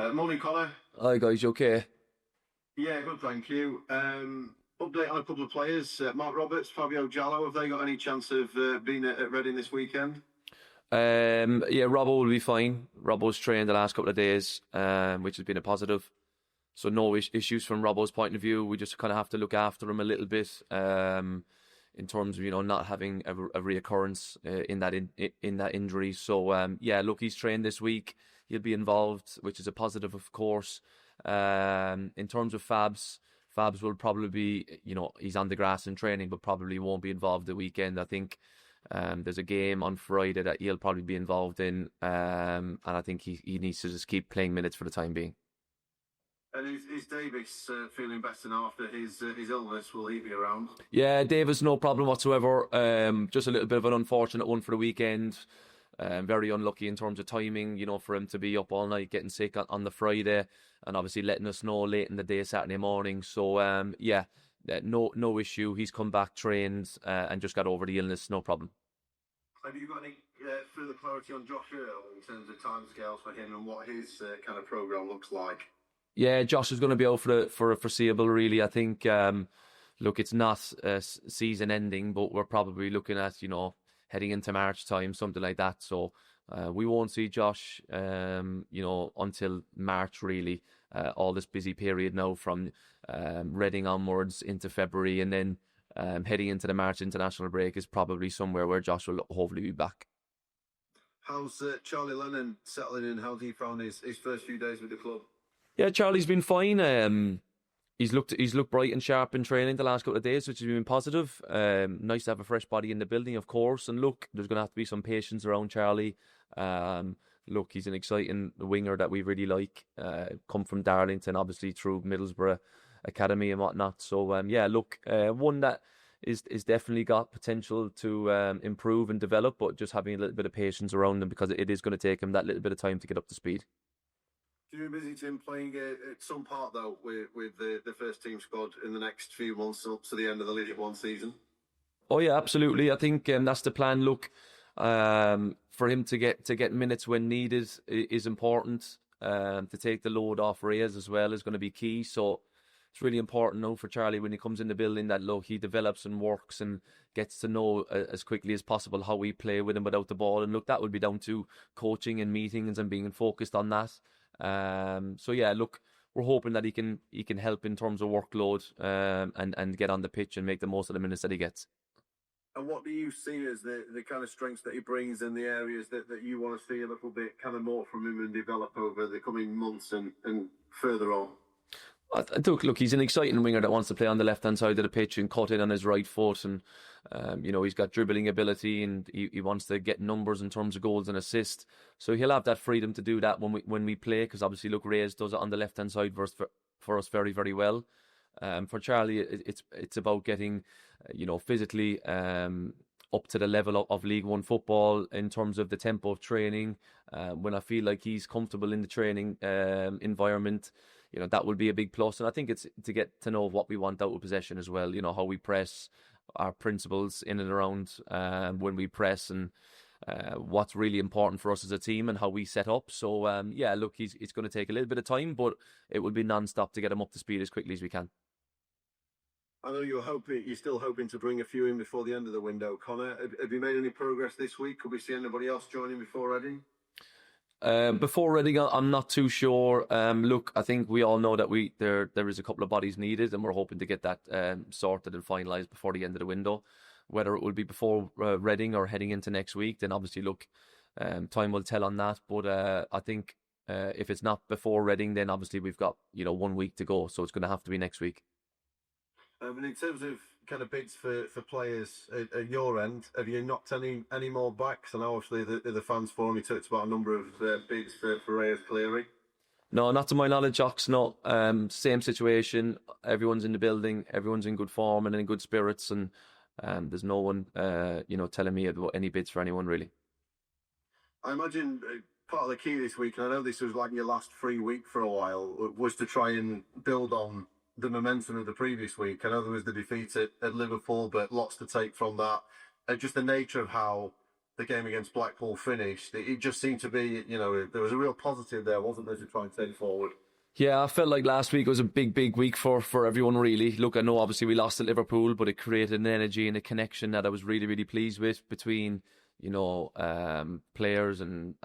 Morning, Connor. Hi guys, you okay? Yeah, good, thank you. Update on a couple of players. Mark Roberts, Fabio Jallo, have they got any chance of being at Reading this weekend? Yeah, Robbo will be fine. Robbo's trained the last couple of days, which has been a positive. So no issues from Robbo's point of view. We just kind of have to look after him a little bit, in terms of not having a reoccurrence in that injury. So yeah, look, he's trained this week. He'll be involved, which is a positive, of course. In terms of Fabs will probably be, he's on the grass in training, but probably won't be involved the weekend. I think there's a game on Friday that he'll probably be involved in, and I think he needs to just keep playing minutes for the time being. And is Davis feeling better now after his illness? Will he be around? Yeah, Davis, no problem whatsoever. Just a little bit of an unfortunate one for the weekend. Very unlucky in terms of timing, for him to be up all night getting sick on the Friday, and obviously letting us know late in the day Saturday morning. So yeah, no issue. He's come back trained and just got over the illness, no problem. Have you got any further clarity on Josh Earl in terms of timescales for him and what his kind of programme looks like? Yeah, Josh is going to be out for a foreseeable, really. I think, look, it's not season ending, but we're probably looking at, heading into March time, something like that. So we won't see Josh, until March, really. All this busy period now from Reading onwards into February, and then heading into the March international break is probably somewhere where Josh will hopefully be back. How's Charlie Lennon settling in? How's he found his first few days with the club? Yeah, Charlie's been fine. He's looked bright and sharp in training the last couple of days, which has been positive. Nice to have a fresh body in the building, of course. And look, there's going to have to be some patience around Charlie. Look, he's an exciting winger that we really like. Come from Darlington, obviously through Middlesbrough Academy and whatnot. So yeah, look, one that is definitely got potential to improve and develop, but just having a little bit of patience around him, because it is going to take him that little bit of time to get up to speed. Do you envisage him playing at some part, though, with the first team squad in the next few months up to the end of the League One season? Oh yeah, absolutely. I think that's the plan. Look, for him to get minutes when needed is important. To take the load off Reyes as well is going to be key. So it's really important now for Charlie when he comes in the building that, look, he develops and works and gets to know as quickly as possible how we play with him without the ball. And look, that will be down to coaching and meetings and being focused on that. So yeah, look, we're hoping that he can help in terms of workload, and get on the pitch and make the most of the minutes that he gets. And what do you see as the kind of strengths that he brings in the areas that you want to see a little bit kind of more from him and develop over the coming months and further on? Look, he's an exciting winger that wants to play on the left-hand side of the pitch and cut in on his right foot, and he's got dribbling ability, and he wants to get numbers in terms of goals and assists. So he'll have that freedom to do that when we play, because obviously, look, Reyes does it on the left-hand side for us very, very well. For Charlie, it's about getting, physically up to the level of League One football in terms of the tempo of training. When I feel like he's comfortable in the training environment, that will be a big plus. And I think it's to get to know what we want out of possession as well. How we press, our principles in and around when we press, and what's really important for us as a team and how we set up. So yeah, look, it's going to take a little bit of time, but it will be non-stop to get him up to speed as quickly as we can. I know you're still hoping to bring a few in before the end of the window, Connor. Have you made any progress this week? Could we see anybody else joining before Reading? Before Reading, I'm not too sure. Look, I think we all know that there is a couple of bodies needed, and we're hoping to get that sorted and finalised before the end of the window. Whether it will be before Reading or heading into next week, then obviously, look, time will tell on that. But I think if it's not before Reading, then obviously we've got 1 week to go, so it's going to have to be next week. And in terms of kind of bids for players at your end, have you knocked any more backs? And obviously the fans forum, you talked about a number of bids for Reyes Cleary. No, not to my knowledge, Ox. No, same situation. Everyone's in the building. Everyone's in good form and in good spirits, and there's no one, telling me about any bids for anyone really. I imagine part of the key this week, and I know this was like your last free week for a while, was to try and build on the momentum of the previous week. I know there was the defeat at Liverpool, but lots to take from that. Just the nature of how the game against Blackpool finished, it just seemed to be, there was a real positive there, wasn't there, to try and take forward? Yeah, I felt like last week was a big week for everyone, really. Look, I know obviously we lost at Liverpool, but it created an energy and a connection that I was really pleased with between, players and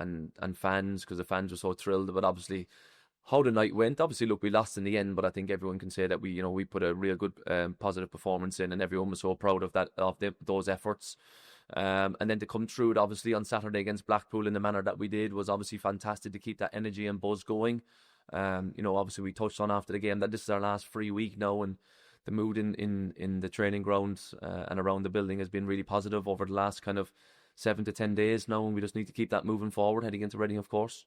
fans, because the fans were so thrilled. But obviously, how the night went, obviously, look, we lost in the end, but I think everyone can say that we put a real good positive performance in, and everyone was so proud of those efforts. And then to come through it, obviously, on Saturday against Blackpool in the manner that we did was obviously fantastic to keep that energy and buzz going. Obviously we touched on after the game that this is our last free week now, and the mood in the training ground and around the building has been really positive over the last kind of 7 to 10 days now, and we just need to keep that moving forward heading into Reading, of course.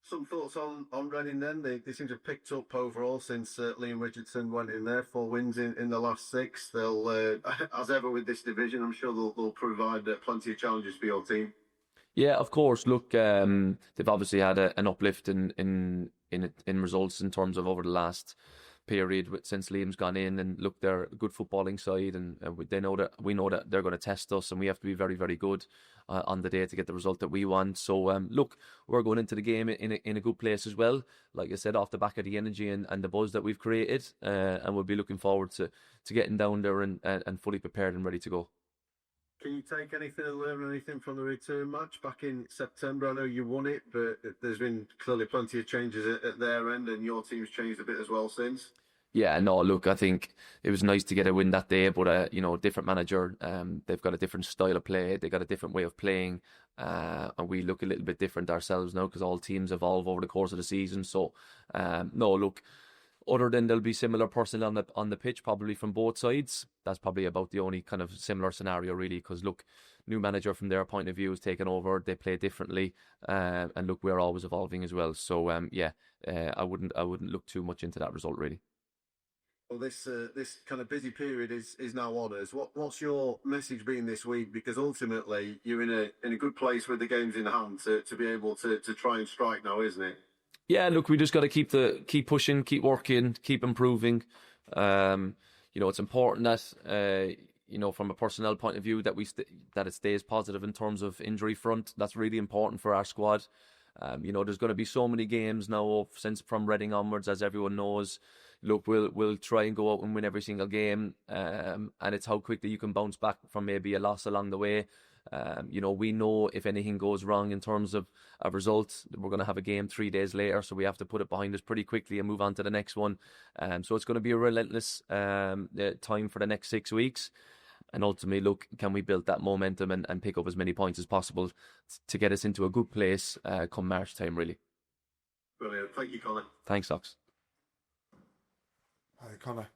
Some thoughts on Reading then? They seem to have picked up overall since Liam Richardson went in there. 4 wins in the last 6. They'll, as ever with this division, I'm sure they'll provide plenty of challenges for your team. Yeah, of course. Look, they've obviously had an uplift in results in terms of over the last period since Liam's gone in. And look, they're a good footballing side, and we know that they're going to test us, and we have to be very good on the day to get the result that we want. So look, we're going into the game in a good place as well. Like I said, off the back of the energy and the buzz that we've created, and we'll be looking forward to getting down there and fully prepared and ready to go. Can you take anything and learn anything from the return match back in September? I know you won it, but there's been clearly plenty of changes at their end, and your team's changed a bit as well since. Yeah, no, look, I think it was nice to get a win that day, but different manager, they've got a different style of play, they've got a different way of playing, and we look a little bit different ourselves now because all teams evolve over the course of the season. So, no, look, other than there'll be similar personnel on the pitch probably from both sides, that's probably about the only kind of similar scenario really, because look, new manager from their point of view has taken over, they play differently, and look, we're always evolving as well. So I wouldn't look too much into that result really. Well, this kind of busy period is now on us. What's your message been this week? Because ultimately you're in a good place with the games in hand to be able to try and strike now, isn't it? Yeah, look, we just got to keep pushing, keep working, keep improving. It's important that from a personnel point of view that that it stays positive in terms of injury front. That's really important for our squad. There's going to be so many games now from Reading onwards, as everyone knows. Look, we'll try and go out and win every single game, and it's how quickly you can bounce back from maybe a loss along the way. We know if anything goes wrong in terms of results, we're going to have a game 3 days later, so we have to put it behind us pretty quickly and move on to the next one. So it's going to be a relentless time for the next 6 weeks. And ultimately, look, can we build that momentum and pick up as many points as possible to get us into a good place come March time, really. Brilliant. Thank you, Conor. Thanks, Ox. Hi, Conor.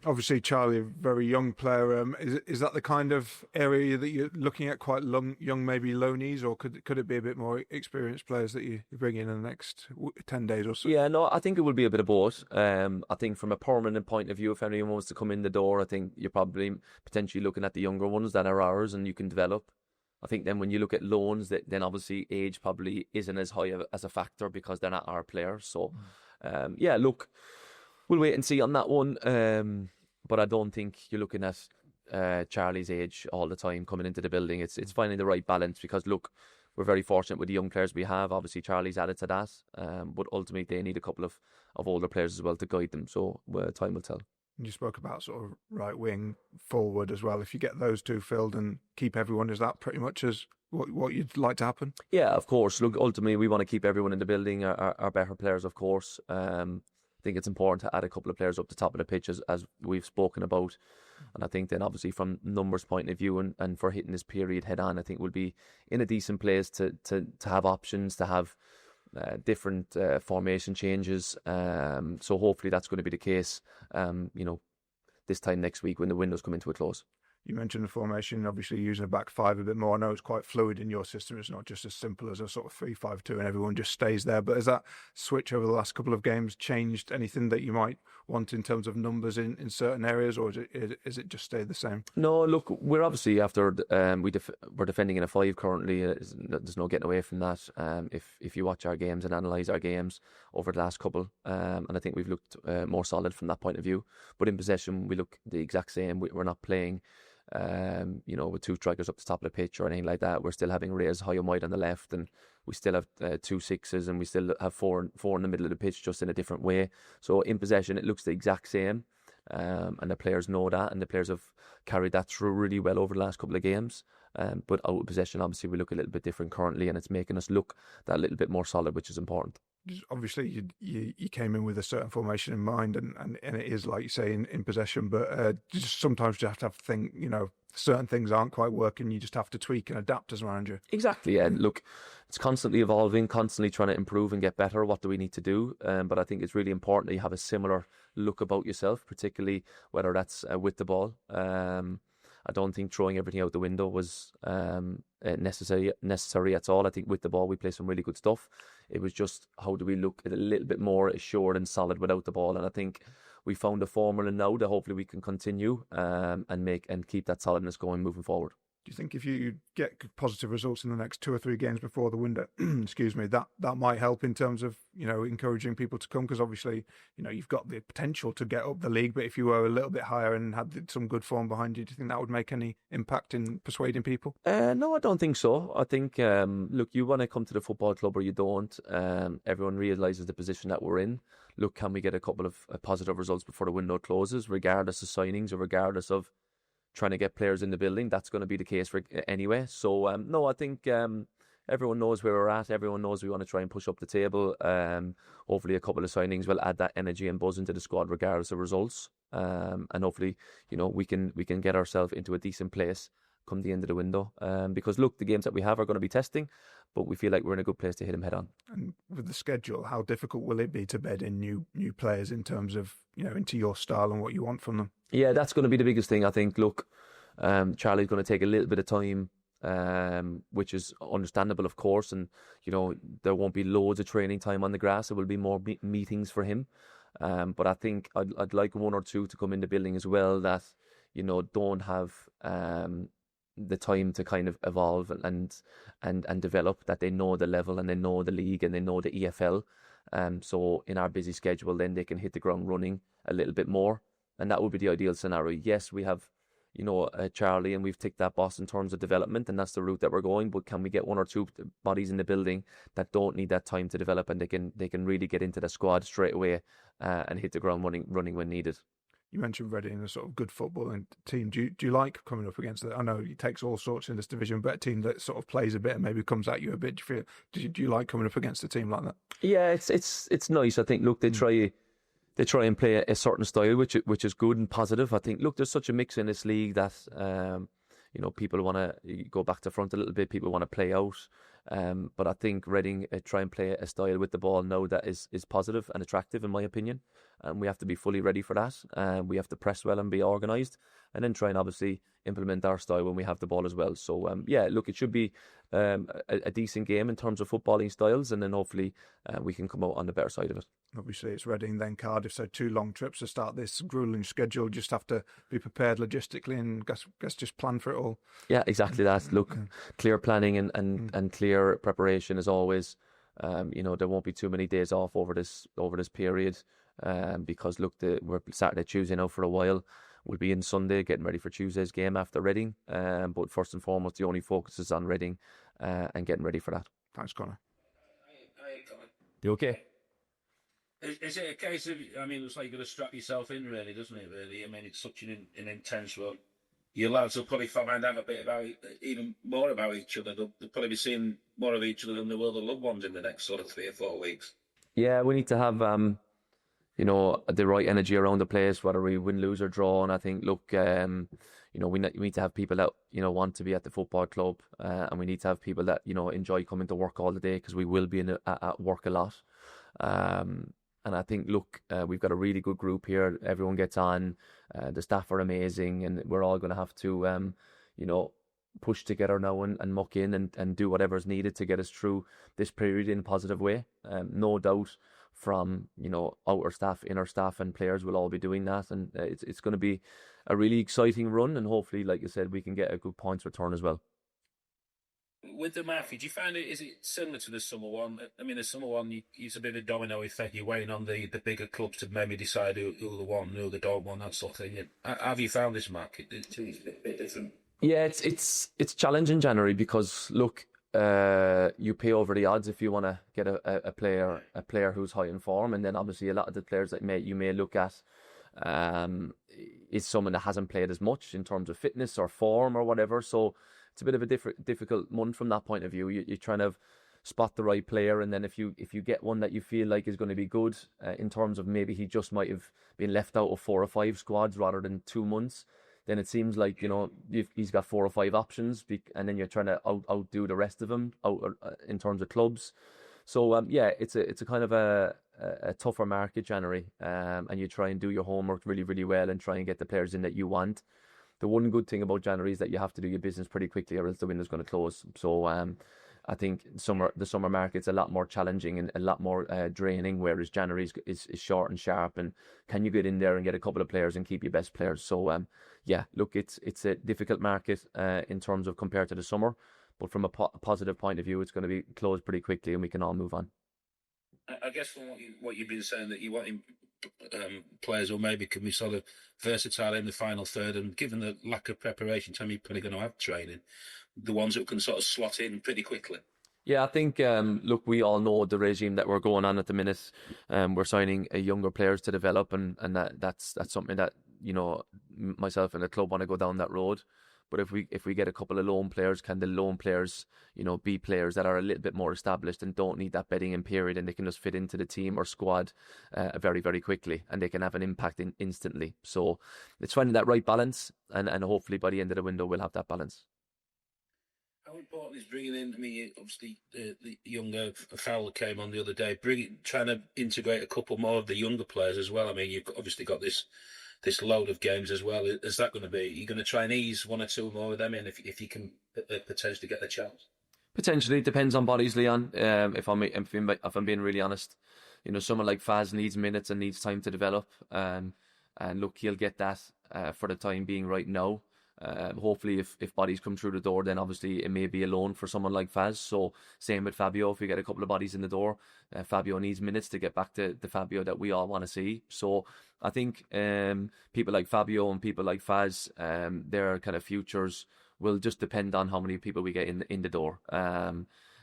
Obviously, Charlie, a very young player. Is that the kind of area that you're looking at, quite young, maybe loanees, or could it be a bit more experienced players that you bring in the next 10 days or so? Yeah, no, I think it will be a bit of both. I think from a permanent point of view, if anyone wants to come in the door, I think you're probably potentially looking at the younger ones that are ours and you can develop. I think then when you look at loans, then obviously age probably isn't as high as a factor because they're not our players. So, look, we'll wait and see on that one. But I don't think you're looking at Charlie's age all the time coming into the building. It's finding the right balance because, look, we're very fortunate with the young players we have. Obviously, Charlie's added to that. But ultimately, they need a couple of older players as well to guide them. So time will tell. You spoke about sort of right wing, forward as well. If you get those two filled and keep everyone, is that pretty much as what you'd like to happen? Yeah, of course. Look, ultimately, we want to keep everyone in the building, our better players, of course. I think it's important to add a couple of players up the top of the pitch as we've spoken about. And I think then obviously from numbers point of view and for hitting this period head on, I think we'll be in a decent place to have options, to have different formation changes. So hopefully that's going to be the case, this time next week when the windows come into a close. You mentioned the formation, obviously using a back five a bit more. I know it's quite fluid in your system. It's not just as simple as a sort of 3-5-2 and everyone just stays there. But has that switch over the last couple of games changed anything that you might want in terms of numbers in certain areas, or is it just stayed the same? No, look, we're obviously after we're defending in a 5 currently. There's no getting away from that. If you watch our games and analyse our games over the last couple, and I think we've looked more solid from that point of view. But in possession, we look the exact same. We're not playing with two strikers up the top of the pitch or anything like that. We're still having Reyes high and wide on the left, and we still have 2 6s, and we still have four in the middle of the pitch, just in a different way. So in possession, it looks the exact same, and the players know that, and the players have carried that through really well over the last couple of games. But out of possession, obviously, we look a little bit different currently, and it's making us look that little bit more solid, which is important. Obviously, you came in with a certain formation in mind, and it is, like you say, in possession, but just sometimes you have to think, certain things aren't quite working, you just have to tweak and adapt as a manager. Exactly, yeah. Look, it's constantly evolving, constantly trying to improve and get better. What do we need to do? But I think it's really important that you have a similar look about yourself, particularly whether that's with the ball. I don't think throwing everything out the window was necessary at all. I think with the ball we play some really good stuff. It was just, how do we look a little bit more assured and solid without the ball? And I think we found a formula now that hopefully we can continue and keep that solidness going moving forward. Do you think if you get positive results in the next 2 or 3 games before the window, excuse me, that might help in terms of, encouraging people to come? Because obviously, you've got the potential to get up the league, but if you were a little bit higher and had some good form behind you, do you think that would make any impact in persuading people? No, I don't think so. I think, look, you want to come to the football club or you don't. Everyone realises the position that we're in. Look, can we get a couple of positive results before the window closes, regardless of signings or regardless of trying to get players in the building? That's going to be the case for anyway. So no, I think everyone knows where we're at. Everyone knows we want to try and push up the table. Hopefully a couple of signings will add that energy and buzz into the squad regardless of results. And hopefully, we can get ourselves into a decent place come the end of the window. Because look, the games that we have are going to be testing, but we feel like we're in a good place to hit them head on. And with the schedule, how difficult will it be to bed in new players in terms of, into your style and what you want from them? Yeah, that's going to be the biggest thing. I think, look, Charlie's going to take a little bit of time, which is understandable, of course. And, there won't be loads of training time on the grass. It will be more meetings for him. But I think I'd like 1 or 2 to come in the building as well that, don't have the time to kind of evolve and develop, that they know the level and they know the league and they know the EFL. So in our busy schedule, then they can hit the ground running a little bit more. And that would be the ideal scenario. Yes, we have, Charlie, and we've ticked that box in terms of development, and that's the route that we're going. But can we get 1 or 2 bodies in the building that don't need that time to develop, and they can really get into the squad straight away and hit the ground running when needed? You mentioned Reading, a sort of good footballing team. Do you like coming up against it? I know it takes all sorts in this division, but a team that sort of plays a bit and maybe comes at you a bit. Do you like coming up against a team like that? Yeah, it's nice. I think, look, they try and play a certain style, which is good and positive. I think, look, there's such a mix in this league that people want to go back to front a little bit. People want to play out. But I think Reading try and play a style with the ball now that is positive and attractive, in my opinion. And we have to be fully ready for that. We have to press well and be organised, and then try and obviously implement our style when we have the ball as well. So yeah, look, it should be a decent game in terms of footballing styles, and then hopefully we can come out on the better side of it. Obviously, it's Reading, then Cardiff, so 2 long trips to start this gruelling schedule. Just have to be prepared logistically and guess just plan for it all. Yeah, exactly that. Look, clear planning and clear preparation as always. There won't be too many days off over this period, because look, we're Saturday, Tuesday now for a while. We'll be in Sunday getting ready for Tuesday's game after Reading. But first and foremost, the only focus is on Reading and getting ready for that. Thanks, Conor. You okay? Is it a case of, it looks like you've got to strap yourself in, really, doesn't it, really? It's such an intense run. Your lads will probably find out a bit even more about each other. They'll probably be seeing more of each other than they will their loved ones in the next sort of 3 or 4 weeks. Yeah, we need to have, the right energy around the place, whether we win, lose or draw. And I think, look, we need to have people that, want to be at the football club. And we need to have people that, enjoy coming to work all the day, because we will be at work a lot. And I think, look, we've got a really good group here. Everyone gets on. The staff are amazing, and we're all going to have to, push together now and muck in and do whatever's needed to get us through this period in a positive way. No doubt from, outer staff, inner staff and players will all be doing that. And it's going to be a really exciting run. And hopefully, like you said, we can get a good points return as well. with the Mafia, do you find it, is it similar to the summer one? I mean, the summer one, it's a bit of a domino effect. You're waiting on the bigger clubs to maybe decide who the one, who the don't want, that sort of thing. Have you found this market? It's a bit different. Yeah, it's challenging January because look, you pay over the odds if you want to get a player who's high in form, and then obviously a lot of the players that you may look at is someone that hasn't played as much in terms of fitness or form or whatever. So it's a bit of a difficult month from that point of view. You're trying to spot the right player, and then if you get one that you feel like is going to be good in terms of maybe he just might have been left out of 4 or 5 squads rather than 2 months, then it seems like he's got 4 or 5 options, and then you're trying to outdo the rest of them in terms of clubs. So it's a kind of a tougher market January, and you try and do your homework really, really well and try and get the players in that you want. The one good thing about January is that you have to do your business pretty quickly, or else the window's going to close. So I think the summer market's a lot more challenging and a lot more draining, whereas January is short and sharp. And can you get in there and get a couple of players and keep your best players? So look, it's a difficult market in terms of compared to the summer, but from a positive point of view, it's going to be closed pretty quickly and we can all move on. I guess from what you've been saying, that you want players who maybe can be sort of versatile in the final third, and given the lack of preparation time, you're probably going to have training, the ones that can sort of slot in pretty quickly. Yeah, I think, look, we all know the regime that we're going on at the minute. We're signing younger players to develop, and that's something that, myself and the club want to go down that road. But if we get a couple of loan players, can the loan players, be players that are a little bit more established and don't need that bedding in period, and they can just fit into the team or squad very, very quickly, and they can have an impact instantly. So it's finding that right balance, and hopefully by the end of the window we'll have that balance. How important is bringing in? I mean, obviously the younger Fowler came on the other day, trying to integrate a couple more of the younger players as well. I mean, you've obviously got this load of games as well. Is that going to be? You're going to try and ease 1 or 2 more of them in if you can potentially get the chance? Potentially, it depends on bodies, Leon. If I'm being really honest, someone like Faz needs minutes and needs time to develop. And look, he'll get that for the time being right now. Hopefully, if bodies come through the door, then obviously it may be a loan for someone like Faz. So same with Fabio. If we get a couple of bodies in the door, Fabio needs minutes to get back to the Fabio that we all want to see. So I think people like Fabio and people like Faz, their kind of futures will just depend on how many people we get in the door.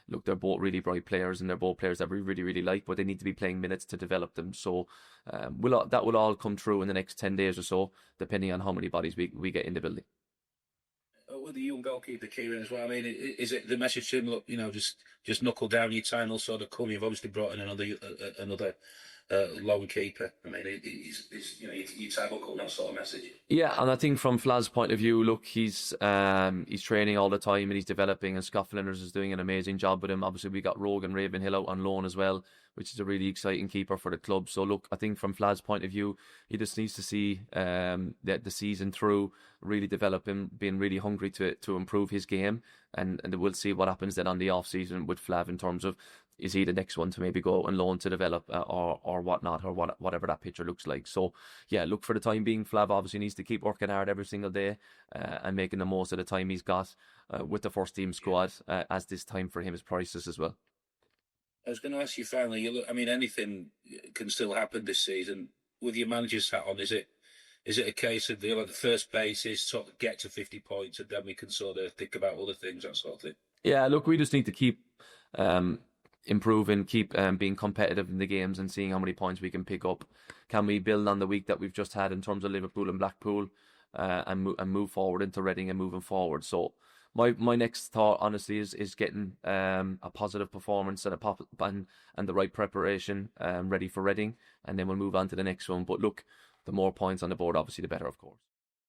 Look, they're both really bright players, and they're both players that we really, really like, but they need to be playing minutes to develop them. So that will all come through in the next 10 days or so, depending on how many bodies we get in the building. With the young goalkeeper Kieran as well, I mean, is it the message to him? Look, just knuckle down. Your time will sort of come. You've obviously brought in another lone keeper. I mean, you tie buckle, that sort of message. Yeah, and I think from Flav's point of view, look, he's training all the time and he's developing, and Scott Flinders is doing an amazing job with him. Obviously, we got Rogan Ravenhill out on loan as well, which is a really exciting keeper for the club. So look, I think from Flav's point of view, he just needs to see the season through, really develop him, being really hungry to improve his game, and we'll see what happens then on the off season with Flav in terms of, is he the next one to maybe go and loan to develop or whatnot, or whatever that picture looks like. So yeah, look, for the time being, Flav obviously needs to keep working hard every single day and making the most of the time he's got with the first team squad, as this time for him is priceless as well. I was going to ask you finally, I mean, anything can still happen this season. With your manager's hat on, is it a case of the first base is sort of get to 50 points and then we can sort of think about other things, that sort of thing? Yeah, look, we just need to keep improving, keep being competitive in the games and seeing how many points we can pick up. Can we build on the week that we've just had in terms of Liverpool and Blackpool and move forward into Reading and moving forward? So my next thought, honestly, is getting a positive performance and the right preparation ready for Reading, and then we'll move on to the next one. But look, the more points on the board, obviously, the better, of course.